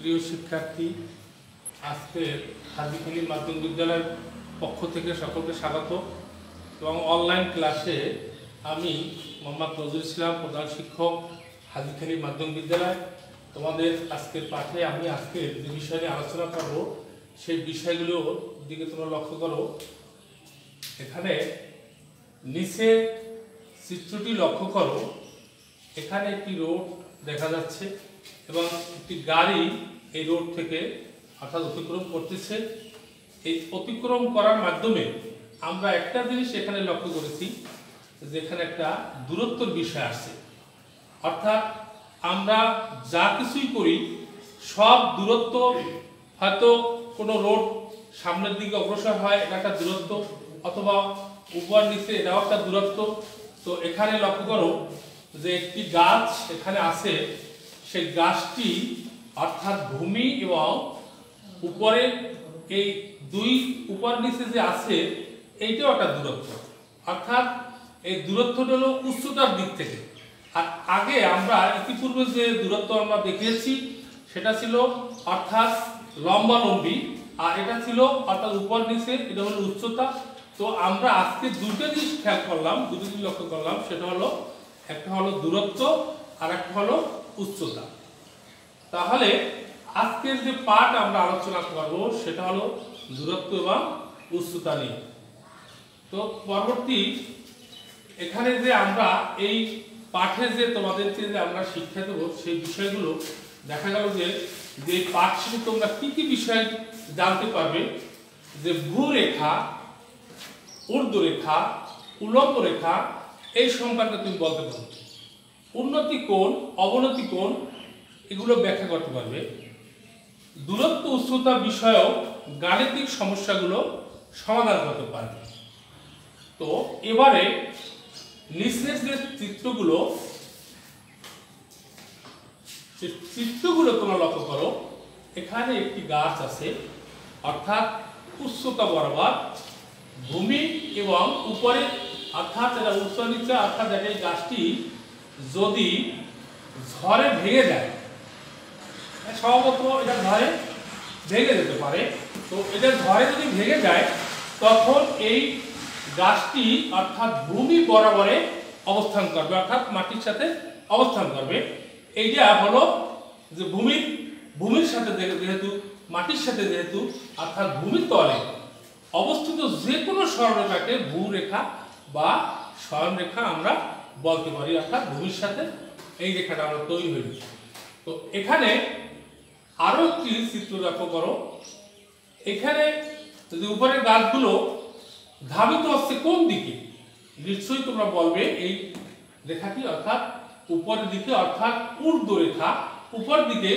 প্রিয় শিক্ষার্থী, আজকে হাজীখালী মাধ্যমিক বিদ্যালয়ের পক্ষ থেকে সকলকে স্বাগত এবং অনলাইন ক্লাসে আমি মোহাম্মদ নজরুল ইসলাম, প্রধান শিক্ষক, হাজীখালী মাধ্যমিক বিদ্যালয়। তোমাদের আজকের পাঠে আমি আজকে যে বিষয় নিয়ে আলোচনা করব সেই বিষয়গুলোর দিকে তোমরা লক্ষ্য করো। এখানে নিচে চিত্রটি লক্ষ্য করো। এখানে একটি রোড দেখা যাচ্ছে এবং একটি গাড়ি এই রোড থেকে অর্থাৎ অতিক্রম করতেছে। এই অতিক্রম করার মাধ্যমে আমরা একটা জিনিস এখানে লক্ষ্য করেছি যে এখানে একটা দূরত্বের বিষয় আসছে, অর্থাৎ আমরা যা কিছুই করি সব দূরত্ব, হয়তো কোনো রোড সামনের দিকে অগ্রসর হয়, এটা একটা দূরত্ব, অথবা উপর নিচে এটাও একটা দূরত্ব। তো এখানে লক্ষ্য করো যে একটি গাছ এখানে আছে, সেই গাছটি অর্থাৎ ভূমি এবং উপরে এই দুই উপর নিচে যে আছে এইটাও একটা দূরত্ব, অর্থাৎ এই দূরত্বটা হলো উচ্চতার দিক থেকে। আর আগে আমরা ইতিপূর্বে যে দূরত্ব আমরা দেখিয়েছি সেটা ছিল অর্থাৎ লম্বালম্বী, আর এটা ছিল অর্থাৎ উপর নিচে, এটা হলো উচ্চতা। তো আমরা আজকে দুটো জিনিস খেয়াল করলাম, দুটো জিনিস লক্ষ্য করলাম, সেটা হলো একটা হলো দূরত্ব আর একটা হলো উচ্চতা। তাহলে আজকের যে পাঠ আমরা আলোচনা করব সেটা হলো দূরত্ব এবং উচ্চতা নিয়ে। তো পরবর্তী এখানে যে আমরা এই পাঠে যে তোমাদেরকে যে আমরা শিক্ষা দেব সেই বিষয়গুলো দেখা গেল যে পাঠ শিখে তোমরা কি কি বিষয় জানতে পারবে, যে ভূরেখা, ঊর্ধ্বরেখা, উল্লম্ব রেখা এই সম্পর্কে তুমি বলতে পারবে, উন্নতি কোণ, অবনতি কোণ এগুলো ব্যাখ্যা করতে পারবে, দূরত্ব উচ্চতা বিষয়েও গাণিতিক সমস্যাগুলো সমাধান করতে পারবে। তো এবারে নিচের যে চিত্রগুলো তোমরা লক্ষ্য করো। এখানে একটি গাছ আছে, অর্থাৎ উচ্চতা বরাবর ভূমি এবং উপরে, অর্থাৎ এটা উচ্চ নিচে, অর্থাৎ এই গাছটি যদি ঝড়ে ভেঙে যায়, সম্ভবত এটা ঝড়ে ভেঙে যেতে পারে। তো এটা ঝড়ে যদি ভেঙে যায় তখন এই গাছটি অর্থাৎ ভূমি বরাবরে অবস্থান করবে, অর্থাৎ মাটির সাথে অবস্থান করবে। এইটা হলো যে ভূমির সাথে যেহেতু মাটির সাথে যেহেতু অর্থাৎ ভূমির তলে অবস্থিত যে কোনো সরলরেখাকে ভূরেখা বা সরলরেখা আমরা বলতে পারি, অর্থাৎ ভূমির সাথে এই রেখাটা আমরা তৈরি হয়েছে। তো এখানে আরো একটি চিত্র লক্ষ্য করো। এখানে যদি উপরের গাছগুলো ধাবিত হচ্ছে কোন দিকে, নিশ্চয়ই তোমরা বলবে এই রেখাটি অর্থাৎ উপরের দিকে, অর্থাৎ ঊর্ধ্বরেখা, উপর দিকে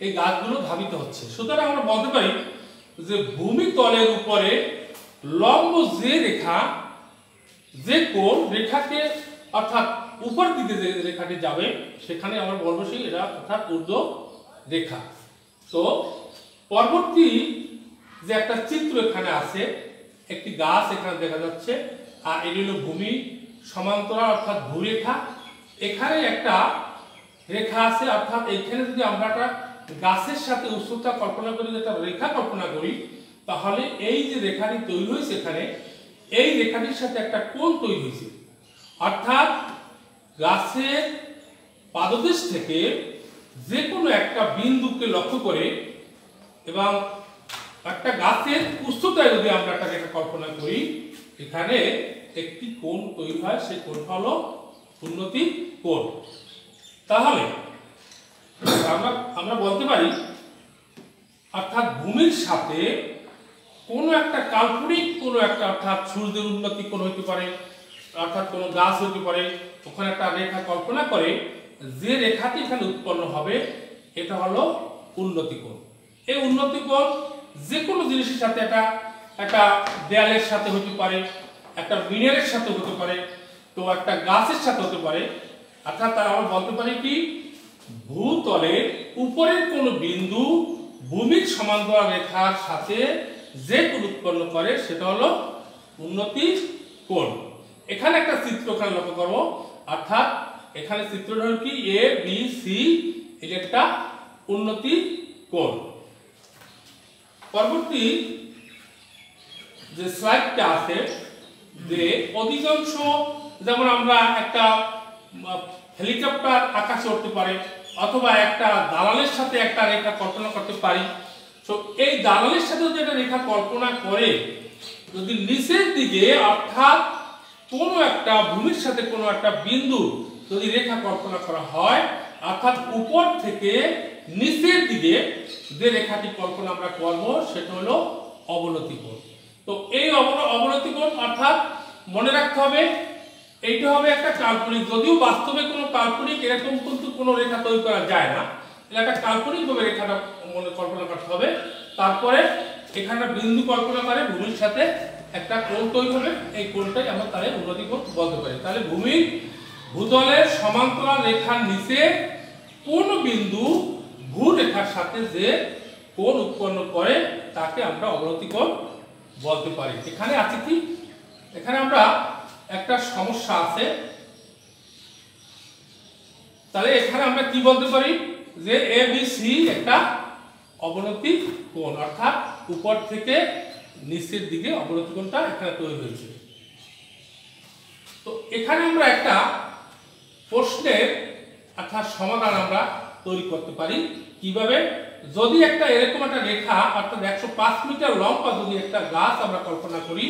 এই গাছগুলো ধাবিত হচ্ছে। সুতরাং আমরা বলতে পারি যে ভূমি তলের উপরে লম্ব যে রেখা, যে কোণ রেখাকে অর্থাৎ উপর দিকে যে রেখাটি যাবে সেখানে আমরা বলবো সেই এটা অর্থাৎ ঊর্ধ্ব রেখা। তো পরবর্তী যে একটা চিত্র এখানে আছে, একটি গাছ এখানে দেখা যাচ্ছে, আর এটি হলো ভূমি সমান্তরাল অর্থাৎ ভূরেখা। এখানে একটা রেখা আছে, অর্থাৎ এখানে যদি আমরা একটা গাছের সাথে উচ্চতা কল্পনা করি, একটা রেখা কল্পনা করি, তাহলে এই যে রেখাটি তৈরি হয়েছে এখানে, এই রেখাটির সাথে একটা কোণ তৈরি হয়েছে, অর্থাৎ গাছের পাদদেশ থেকে যে কোনো একটা বিন্দুকে লক্ষ্য করে এবং একটা গাছের উচ্চতায় যদি আমরা একটা রেখা কল্পনা করি, এখানে একটি কোণ তৈরি হয়, সেই কোণটা হলো উন্নতি কোণ। তাহলে আমরা বলতে পারি অর্থাৎ ভূমির সাথে কোনো একটা কাল্পনিক কোনো একটা, অর্থাৎ সূর্যের উন্নতি কোণ হইতে পারে, অর্থাৎ কোনো গাছ হইতে পারে, ওখানে একটা রেখা কল্পনা করে যে রেখাটি এখানে উৎপন্ন হবে এটা হলো উন্নতি কোণ। এই উন্নতি কোণ যে কোনো জিনিসের সাথে, একটা দেয়ালের সাথে হতে পারে, একটা মিনারের সাথে হতে পারে, তো একটা গাছের সাথে হতে পারে। অর্থাৎ তারা আমরা বলতে পারি কি ভূতলের উপরের কোনো বিন্দু ভূমির সমান্তরাল রেখার সাথে যে কোণ উৎপন্ন করে সেটা হলো উন্নতি কোণ। এখানে একটা চিত্র এখানে লক্ষ্য করবো, অর্থাৎ এখানে চিত্রটা হল কি এ বি সি, এটা একটা উন্নতি কোণ। পরবর্তী যে স্লাইডটা আছে যে অধিকাংশ, যেমন আমরা একটা হেলিকপ্টার আকাশে উঠতে পারে অথবা একটা দালালের সাথে একটা রেখা কল্পনা করতে পারি। তো এই দালালের সাথে যদি একটা রেখা কল্পনা করে যদি নিচের দিকে অর্থাৎ কোনো একটা ভূমির সাথে কোনো একটা বিন্দু যদি রেখা কল্পনা করা হয়, অর্থাৎ উপর থেকে নিচের দিকে যে রেখাটি কল্পনা আমরা করব সেটা হলো অবনতি কোণ। তো এই অবনতি কোণ অর্থাৎ মনে রাখতে হবে এইটা হবে একটা কাল্পনিক, যদিও বাস্তবে কোনো কাল্পনিক এরকম কিন্তু কোনো রেখা তৈরি করা যায় না, এটা একটা কাল্পনিকভাবে রেখাটা মনে কল্পনা করতে হবে। তারপরে এখানে বিন্দু কল্পনা করে ভূমির সাথে একটা কোণ তৈরি হবে, এই কোণটাই আমরা তাহলে উন্নতি কোণ বলতে পারি। তাহলে ভূমির ভূতলের সমান্তরাল রেখার নিচে কোন বিন্দু ভূরেখার সাথে যে কোণ উৎপন্ন করে তাকে আমরা অবনতি কোণ বলতে পারি। এখানে আছে কি, এখানে আমরা একটা সমস্যা আছে, তাহলে এখানে আমরা কি বলতে পারি যে ABC একটা অবনতি কোণ, অর্থাৎ উপর থেকে নিচের দিকে অবনতি কোণটা এখানে তৈরি হয়েছে। তো এখানে আমরা একটা প্রশ্নের অর্থাৎ সমাধান আমরা তৈরি করতে পারি কিভাবে, যদি একটা এরকম একটা রেখা অর্থাৎ 105 মিটার লম্বা যদি একটা গাছ আমরা কল্পনা করি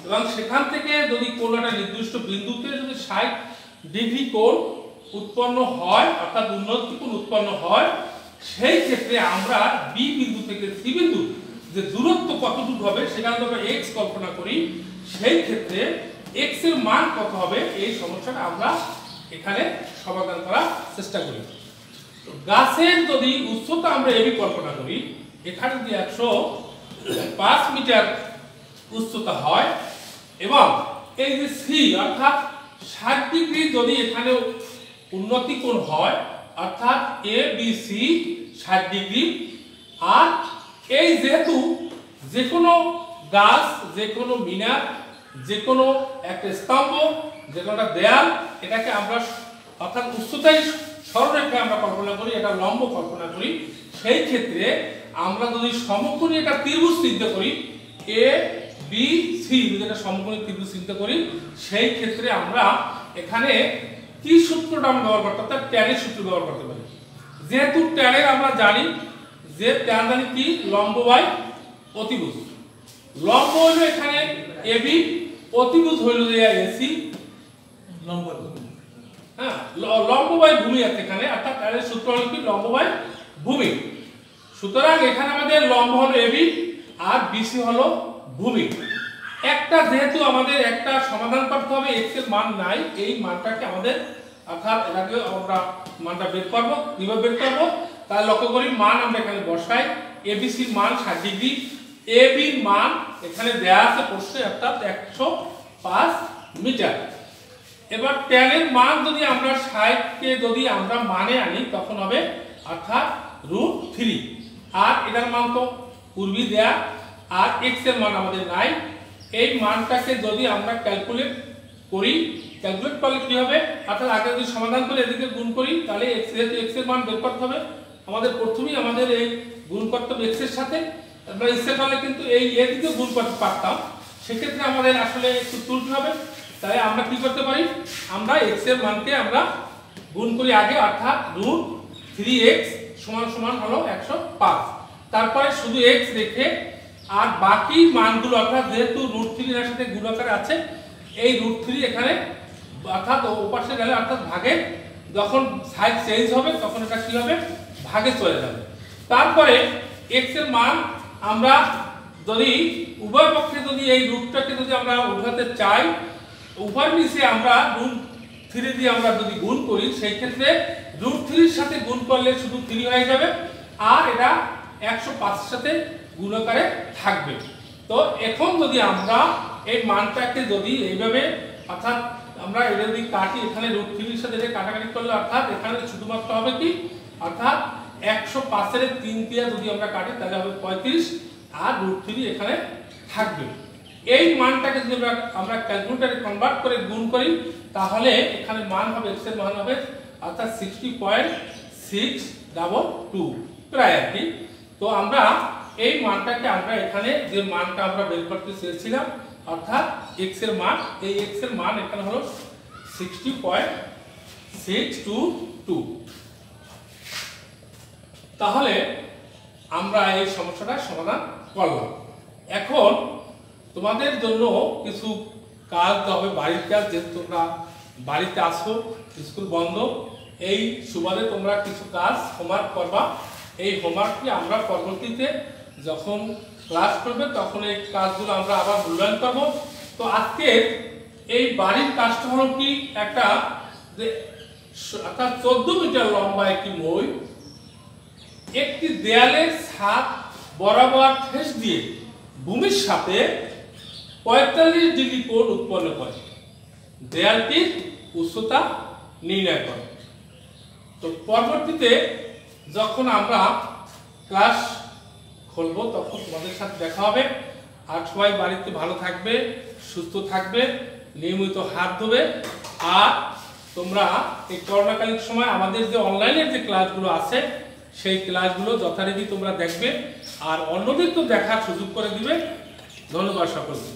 এবং সেখান থেকে যদি কোনো একটা নির্দিষ্ট বিন্দুতে যদি 60 ডিগ্রি কোণ উৎপন্ন হয় অর্থাৎ উন্নতি কোণ উৎপন্ন হয়, সেই ক্ষেত্রে আমরা বি বিন্দু থেকে সি বিন্দু যে দূরত্ব কতটুকু হবে সেখানে আমরা x কল্পনা করি, সেই ক্ষেত্রে x এর মান কত হবে এই সমস্যাটা আমরা এখানে সমাধান করার চেষ্টা করি। তো গাছের যদি উচ্চতা আমরা এবি কল্পনা করি, এখানে যদি 105 মিটার উচ্চতা হয় এবং এই যে সি অর্থাৎ 60 ডিগ্রি যদি এখানে উন্নতি কোণ হয় অর্থাৎ ABC 60 ডিগ্রি, আর এই যেহেতু যে কোনো গাছ, যে কোনো মিনার, যে কোনো একটা স্তম্ভ, যে কোনো একটা দেয়াল, এটাকে আমরা অর্থাৎ উচ্চতায় সরলরেখা আমরা কল্পনা করি, এটা লম্ব কল্পনা করি, সেই ক্ষেত্রে আমরা যদি সমকোণী একটা ত্রিভুজ চিন্তা করি ABC যদি একটা সমকোণী ত্রিভুজ চিন্তা করি, সেই ক্ষেত্রে আমরা এখানে কি সূত্রটা আমরা ব্যবহার করতে পারি, ট্যানের সূত্র ব্যবহার করতে পারি। যেহেতু ট্যানের আমরা জানি যে ট্যান জানি কি লম্ব বাই অতিভুজ, লম্ব হইল এখানে এবি, অতিভুজ হইল যে এসি, লম্ব হ্যাঁ লম্ব বাই ভূমি আছে এখানে, অর্থাৎ ট্যানের সূত্র হলো কি লম্ব বাই ভূমি। সুতরাং এখানে আমাদের লম্ব হলো এবি আর বিসি হলো ভূমি। একটা যেহেতু আমাদের একটা সমাধান করতে হবে, x এর মান নাই, এই মানটাকে আমাদের অর্থাৎ এটাকে আমরা মানটা বের করব, কিভাবে বের করব তাহলে লক্ষ্য করি মান আমরা এখানে বসাই, ABC এর মান 60 ডিগ্রি, AB এর মান এখানে দেয়া আছে প্রশ্নে অর্থাৎ 105 মিটার। এবার tan এর মান যদি আমরা 60 কে যদি আমরা মানে আনি তখন হবে অর্থাৎ √3, আর এটার মান তো পূর্বে দেয়া, আর x এর মান আমাদের নাই। এই মানটাকে যদি আমরা ক্যালকুলেট করি, ক্যালকুলেট করলে কি হবে অর্থাৎ আগে যদি সমাধান করে এদিকে গুণ করি তাহলে x এর মান বের করতে হবে আমাদের, প্রথমেই আমাদের এই গুণ করতে হবে x এর সাথে, আমরা ইচ্ছে করলে কিন্তু এই এদিকে গুণ করতে পারতাম, সেক্ষেত্রে আমাদের আসলে একটু তুলতে হবে। তাই আমরা কি করতে পারি, আমরা x এর মানকে আমরা গুণ করি আগে, অর্থাৎ √3x সমান সমান হলো 105, তারপরে শুধু x রেখে আর বাকি মানগুলো অর্থাৎ যেহেতু √3 এর সাথে গুণাকার আছে, এই √3 এখানে অর্থাৎ ওপাশে গেলে অর্থাৎ ভাগে যখন সাইড চেঞ্জ হবে তখন এটা কি হবে ভাগে চলে যাবে। তারপরে x এর মান আমরা যদি উভয় পক্ষে যদি এই রূপটাকে যদি আমরা উঠাতে চাই, উভয় নিচে আমরা √3 দিয়ে আমরা যদি গুণ করি, সেই ক্ষেত্রে √3 এর সাথে গুণ করলে শুধু 3 হয়ে যাবে আর এটা 105 এর সাথে গুণাকারে থাকবে। তো এখন যদি আমরা এই মানটাকে যদি এইভাবে অর্থাৎ আমরা এটা যদি কাটি, এখানে √3 এর সাথে এটা কাটাকাটি করলে অর্থাৎ এখানে শুধুমাত্র হবে কি অর্থাৎ 105 এর 3 দিয়ে যদি আমরা কাটি তাহলে হবে 35 আর √3 এখানে থাকবে। এই মানটাকে যদি আমরা ক্যালকুলেটরে কনভার্ট করে গুণ করি তাহলে এখানে মান হবে x এর মান হবে অর্থাৎ 60.622 প্রায় আর কি। তো আমরা এই মানটাকে আমরা এখানে যে মানটা আমরা বের করতে চেয়েছিলাম অর্থাৎ x এর মান, এই x এর মান এখানে হলো 60.622। তাহলে আমরা এই সমস্যাটা সমাধান করলাম। এখন তোমাদের জন্য কিছু কাজ হবে, বাড়ির কাজ, যেহেতু তোমরা বাড়িতে আসো, স্কুল বন্ধ, এই সুবাদে তোমরা কিছু কাজ হোমওয়ার্ক করবা। এই হোমওয়ার্কটি আমরা পরবর্তীতে যখন ক্লাস করবে তখন এই কাজগুলো আমরা আবার মূল্যায়ন করব। তো আজকে এই বাড়ির কাজটা হলো কি, একটা অর্থাৎ 14 মিটার লম্বা একটি মই একটি দেয়ালের ছাদ বরাবর ঠেস দিয়ে ভূমির সাথে 45 ডিগ্রি কোণ উৎপন্ন করে দেয়ালটির উচ্চতা নির্ণয় করে। তো পরবর্তীতে যখন আমরা ক্লাস খুলবো তখন তোমাদের সাথে দেখা হবে। আর সবাই বাড়িতে ভালো থাকবে, সুস্থ থাকবে, নিয়মিত হাত ধোবে। আর তোমরা এই করোনাকালীন সময় আমাদের যে অনলাইনের যে ক্লাসগুলো আছে সেই ক্লাসগুলো যথারীতি তোমরা দেখবে আর অন্যদের তো দেখার সুযোগ করে দিবে। ধন্যবাদ সকলকে।